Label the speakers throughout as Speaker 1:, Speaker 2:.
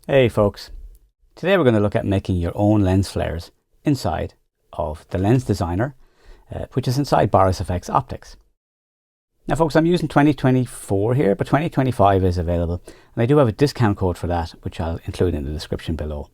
Speaker 1: Hey folks, today we're going to look at making your own lens flares inside of the Lens Designer, which is inside BorisFX Optics. Now folks, I'm using 2024 here, but 2025 is available, and I do have a discount code for that, which I'll include in the description below.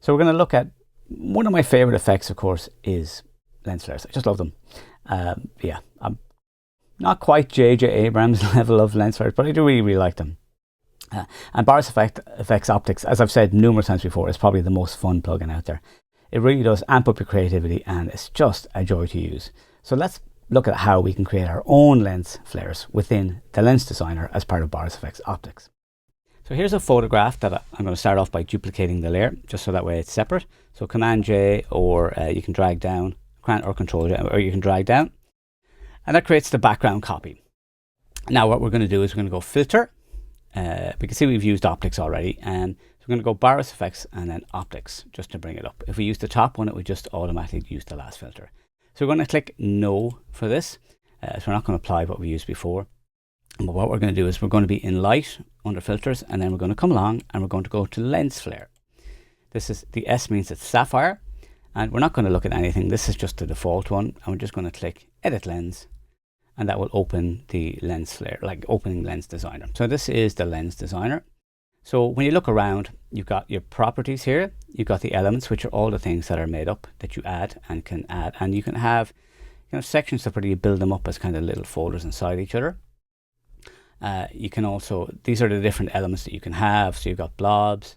Speaker 1: So we're going to look at one of my favorite effects, of course, is lens flares. I just love them. Yeah, I'm not quite J.J. Abrams level of lens flares, but I do really like them. And BorisFX Optics, as I've said numerous times before, is probably the most fun plugin out there. It really does amp up your creativity, and it's just a joy to use. So let's look at how we can create our own lens flares within the Lens Designer as part of BorisFX Optics. So here's a photograph that I'm going to start off by duplicating the layer, just so that way it's separate. So Command J, or you can drag down, or Control J, or you can drag down, and that creates the background copy. Now what we're going to do is we're going to go Filter. We can see we've used optics already, and so we're going to go BorisFX and then optics just to bring it up. If we use the top one, it would just automatically use the last filter. So we're going to click no for this. So we're not going to apply what we used before. But what we're going to do is we're going to be in light under filters, and then we're going to come along and we're going to go to lens flare. This is the S means it's sapphire, and we're not going to look at anything. This is just the default one, and we're just going to click edit lens. And that will open the lens flare, like opening Lens Designer. So this is the Lens Designer. So when you look around, you've got your properties here. You've got the elements, which are all the things that are made up that you add and can add. And you can have sections that you build them up as kind of little folders inside each other. You can also, these are the different elements that you can have. So you've got blobs,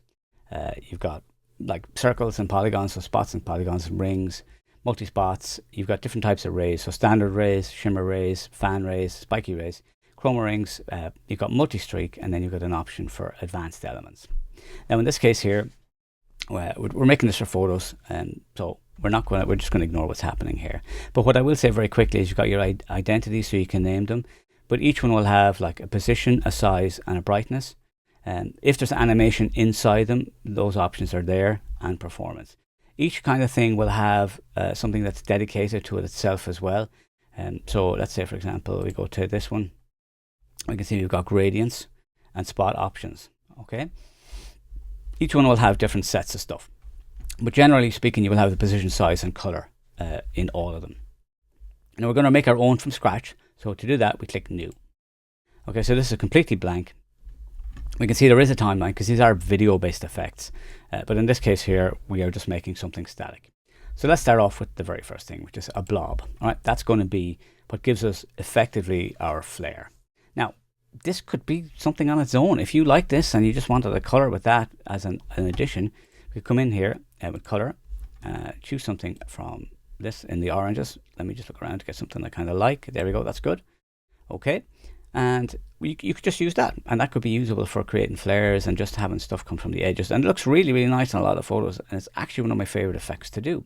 Speaker 1: you've got like circles and polygons, so spots and polygons and rings. Multi-spots, you've got different types of rays, so standard rays, shimmer rays, fan rays, spiky rays, chroma rings, you've got multi-streak, and then you've got an option for advanced elements. Now in this case here, we're making this for photos, and so we're just going to ignore what's happening here. But what I will say very quickly is you've got your identity, so you can name them, but each one will have like a position, a size, and a brightness. And if there's animation inside them, those options are there, and performance. Each kind of thing will have something that's dedicated to it itself as well. So let's say, for example, we go to this one. We can see we've got gradients and spot options. Okay. Each one will have different sets of stuff. But generally speaking, you will have the position, size, and color in all of them. Now we're going to make our own from scratch. So to do that, we click New. Okay, so this is completely blank. We can see there is a timeline because these are video-based effects. But in this case here, we are just making something static. So let's start off with the very first thing, which is a blob. All right, that's going to be what gives us effectively our flare. Now, this could be something on its own. If you like this and you just wanted a color with that as an addition, we come in here with color, choose something from this in the oranges. Let me just look around to get something I kind of like. There we go, that's good. Okay. And you could just use that, and that could be usable for creating flares and just having stuff come from the edges. And it looks really, really nice in a lot of photos, and it's actually one of my favorite effects to do.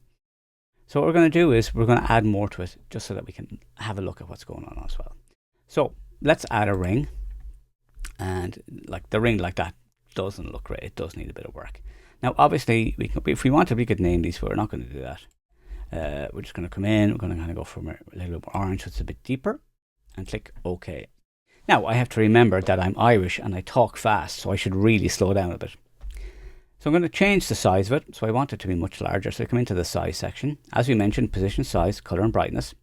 Speaker 1: So what we're going to do is we're going to add more to it just so that we can have a look at what's going on as well. So let's add a ring, and like the ring like that doesn't look great. It does need a bit of work. Now obviously if we wanted, we could name these, but we're not going to do that. We're just going to come in, we're going to kind of go from a little bit more orange, so it's a bit deeper, and click OK. Now, I have to remember that I'm Irish and I talk fast, so I should really slow down a bit. So I'm going to change the size of it. So I want it to be much larger. So I come into the size section. As we mentioned, position, size, color, and brightness.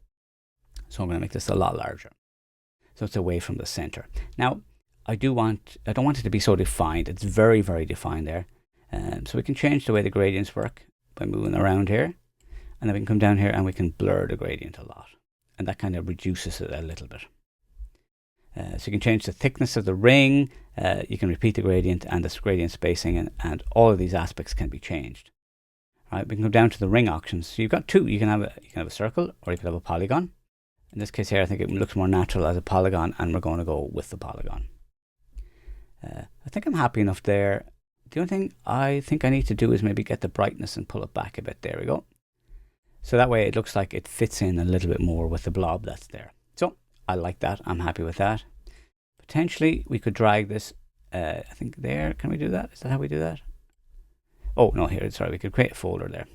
Speaker 1: So I'm going to make this a lot larger. So it's away from the center. Now, I don't want it to be so defined. It's very, very defined there. So we can change the way the gradients work by moving around here. And then we can come down here and we can blur the gradient a lot. And that kind of reduces it a little bit. So you can change the thickness of the ring, you can repeat the gradient and this gradient spacing, and all of these aspects can be changed. All right, we can go down to the ring options. So you've got two. You can have a circle, or you could have a polygon. In this case here, I think it looks more natural as a polygon, and we're going to go with the polygon. I think I'm happy enough there. The only thing I think I need to do is maybe get the brightness and pull it back a bit. There we go. So that way it looks like it fits in a little bit more with the blob that's there. So I like that. I'm happy with that. Potentially, we could drag this, I think there. Can we do that? Is that how we do that? Oh, no, here. Sorry, we could create a folder there.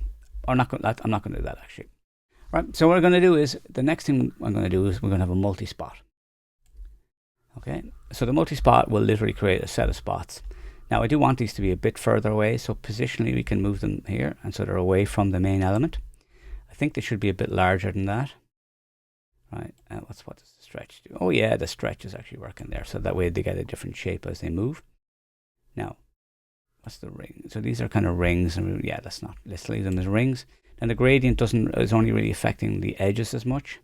Speaker 1: I'm not going to do that, actually. Right, so what we're going to do is, the next thing I'm going to do is we're going to have a multi-spot. Okay, so the multi-spot will literally create a set of spots Now I do want these to be a bit further away, so positionally we can move them here, and so they're away from the main element. I think they should be a bit larger than that. Right, what does the stretch do? Oh yeah, the stretch is actually working there, so that way they get a different shape as they move. Now, what's the ring? So these are kind of rings, and yeah, let's leave them as rings. And the gradient is only really affecting the edges as much.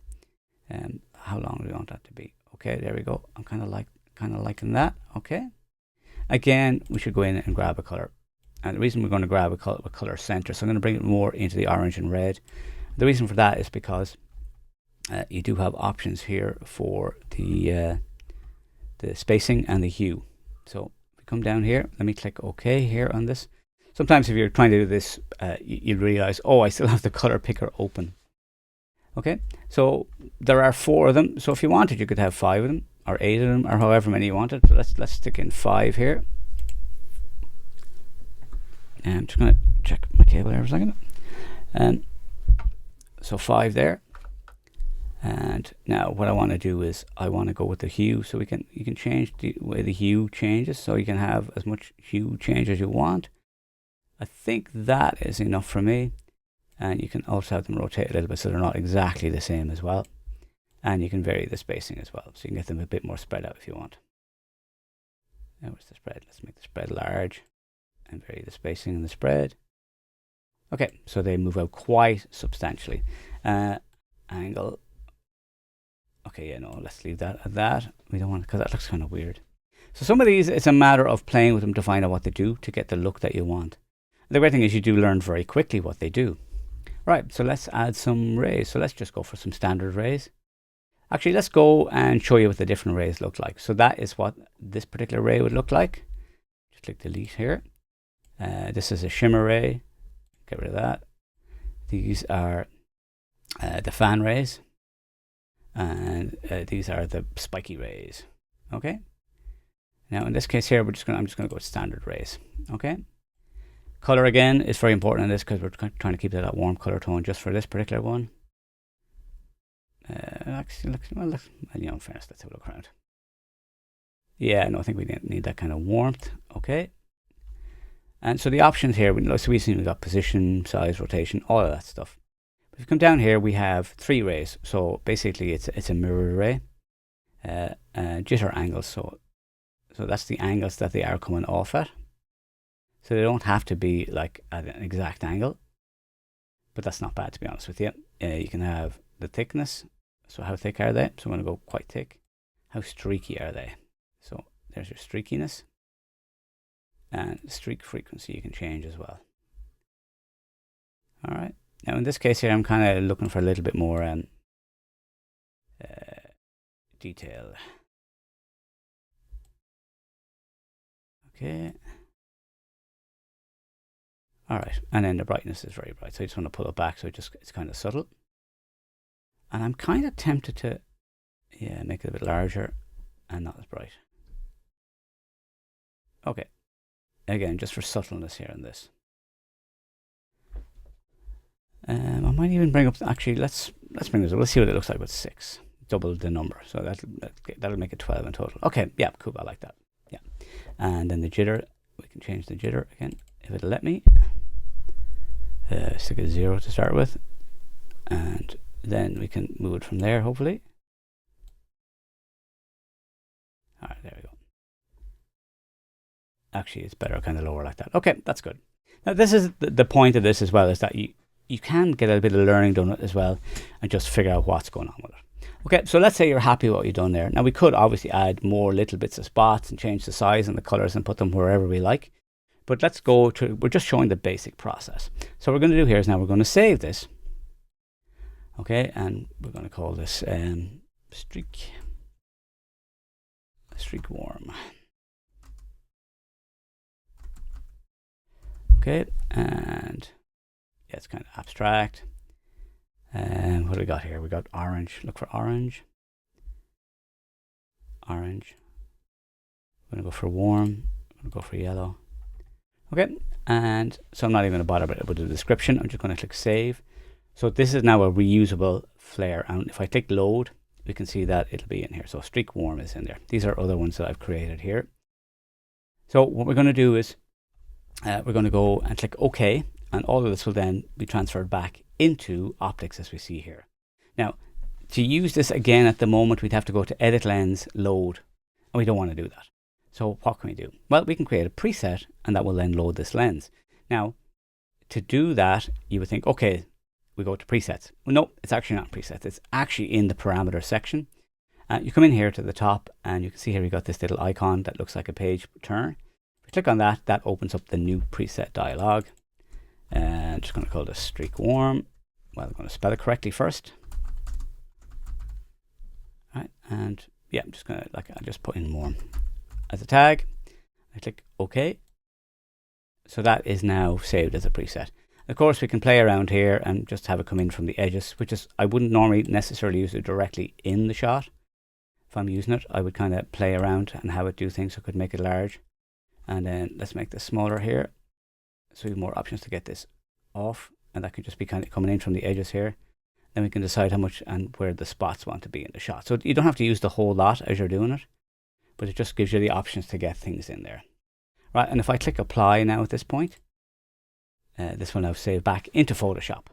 Speaker 1: How long do we want that to be? Okay, there we go. I'm kind of liking that. Okay. Again, we should go in and grab a color. And the reason we're going to grab a color center, so I'm going to bring it more into the orange and red. The reason for that is because you do have options here for the spacing and the hue. So if we come down here, let me click OK here on this. Sometimes if you're trying to do this, you'll realize, oh, I still have the color picker open. Okay, so there are 4 of them. So if you wanted, you could have 5 of them, or 8 of them, or however many you wanted. So let's stick in 5 here. And I'm just going to check my cable here for a second. So 5 there. And now what I want to do is I want to go with the hue. So you can change the way the hue changes. So you can have as much hue change as you want. I think that is enough for me. And you can also have them rotate a little bit so they're not exactly the same as well. And you can vary the spacing as well. So you can get them a bit more spread out if you want. Now where's the spread? Let's make the spread large and vary the spacing and the spread. Okay, so they move out quite substantially. Angle. Okay, yeah, no, let's leave that at that. We don't want it because that looks kind of weird. So some of these, it's a matter of playing with them to find out what they do to get the look that you want. The great thing is you do learn very quickly what they do. Right, so let's add some rays. So let's just go for some standard rays. Actually, let's go and show you what the different rays look like. So that is what this particular ray would look like. Just click delete here. This is a shimmer ray. Get rid of that. These are the fan rays. And these are the spiky rays. Okay. Now in this case here, I'm just going to go with standard rays. Okay. Color again is very important in this because we're trying to keep that warm color tone just for this particular one. Actually, well, you know, in fairness, let's have a look around. Yeah, no, I think we need that kind of warmth. Okay. And so the options here, so we've got position, size, rotation, all of that stuff. If you come down here, we have 3 rays. So basically, it's a mirror array, jitter angles. So that's the angles that they are coming off at. So they don't have to be like at an exact angle, but that's not bad to be honest with you. You can have the thickness. So how thick are they? So I'm going to go quite thick. How streaky are they? So there's your streakiness, and streak frequency you can change as well. All right. Now in this case here, I'm kind of looking for a little bit more detail. Okay. All right, and then the brightness is very bright, so I just want to pull it back so it's kind of subtle. And I'm kind of tempted to, yeah, make it a bit larger and not as bright. Okay, again, just for subtleness here in this. I might even bring up, actually, let's bring this up. Let's see what it looks like with 6. Double the number, so that'll make it 12 in total. Okay, yeah, cool, I like that. Yeah, and then the jitter, we can change the jitter again if it'll let me. Stick it 0 to start with, and then we can move it from there, hopefully. All right, there we go. Actually, it's better kind of lower like that. Okay, that's good. Now, this is the point of this as well, is that you can get a bit of learning done as well and just figure out what's going on with it. Okay, so let's say you're happy with what you've done there. Now, we could obviously add more little bits of spots and change the size and the colors and put them wherever we like. But let's go to, we're just showing the basic process. So what we're going to do here is now we're going to save this. Okay, and we're going to call this streak warm. Okay, and yeah, it's kind of abstract. And what do we got here? We got orange. Look for orange. Orange. We're going to go for warm. We're going to go for yellow. Okay, and so I'm not even going to bother with the description. I'm just going to click save. So this is now a reusable flare, and if I click load, we can see that it'll be in here. So streak warm is in there. These are other ones that I've created here. So what we're going to do is we're going to go and click OK, and all of this will then be transferred back into Optics as we see here. Now, to use this again at the moment, we'd have to go to Edit Lens, Load, and we don't want to do that. So what can we do? Well, we can create a preset, and that will then load this lens. Now, to do that, you would think, okay, we go to presets. Well, no, it's actually not presets. It's actually in the parameter section. You come in here to the top, and you can see here we got this little icon that looks like a page turn. If you click on that, that opens up the new preset dialog. And I'm just going to call this streak warm. Well, I'm going to spell it correctly first. All right, and yeah, I'm just going to, I'll just put in warm as a tag. I click OK. So that is now saved as a preset. Of course, we can play around here and just have it come in from the edges, which is, I wouldn't normally necessarily use it directly in the shot. If I'm using it, I would kind of play around and have it do things. So I could make it large. And then let's make this smaller here. So we have more options to get this off. And that could just be kind of coming in from the edges here. Then we can decide how much and where the spots want to be in the shot. So you don't have to use the whole lot as you're doing it, but it just gives you the options to get things in there. Right, and if I click apply now at this point, this will now save back into Photoshop.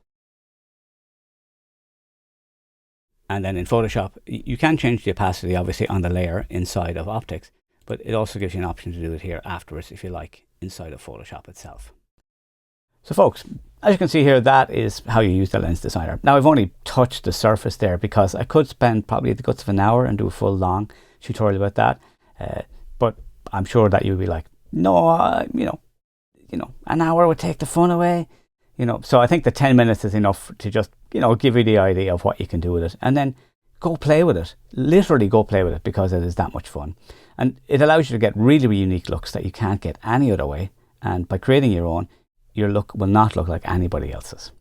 Speaker 1: And then in Photoshop, you can change the opacity obviously on the layer inside of Optics, but it also gives you an option to do it here afterwards if you like, inside of Photoshop itself. So folks, as you can see here, that is how you use the Lens Designer. Now I've only touched the surface there because I could spend probably the guts of an hour and do a full long tutorial about that. But I'm sure that you'll be like, no, you know, an hour would take the fun away. So I think the 10 minutes is enough to just, give you the idea of what you can do with it, and then go play with it. Literally go play with it, because it is that much fun. And it allows you to get really, really unique looks that you can't get any other way. And by creating your own, your look will not look like anybody else's.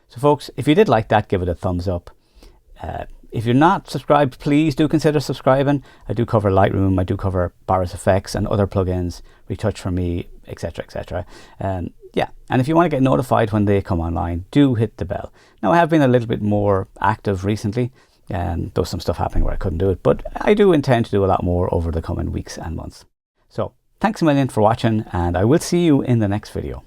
Speaker 1: So folks, if you did like that, give it a thumbs up. If you're not subscribed, please do consider subscribing. I do cover Lightroom, I do cover BorisFX and other plugins, Retouch for Me, etc, etc. Yeah, and if you want to get notified when they come online, do hit the bell. Now I have been a little bit more active recently, and there was some stuff happening where I couldn't do it, but I do intend to do a lot more over the coming weeks and months. So thanks a million for watching, and I will see you in the next video.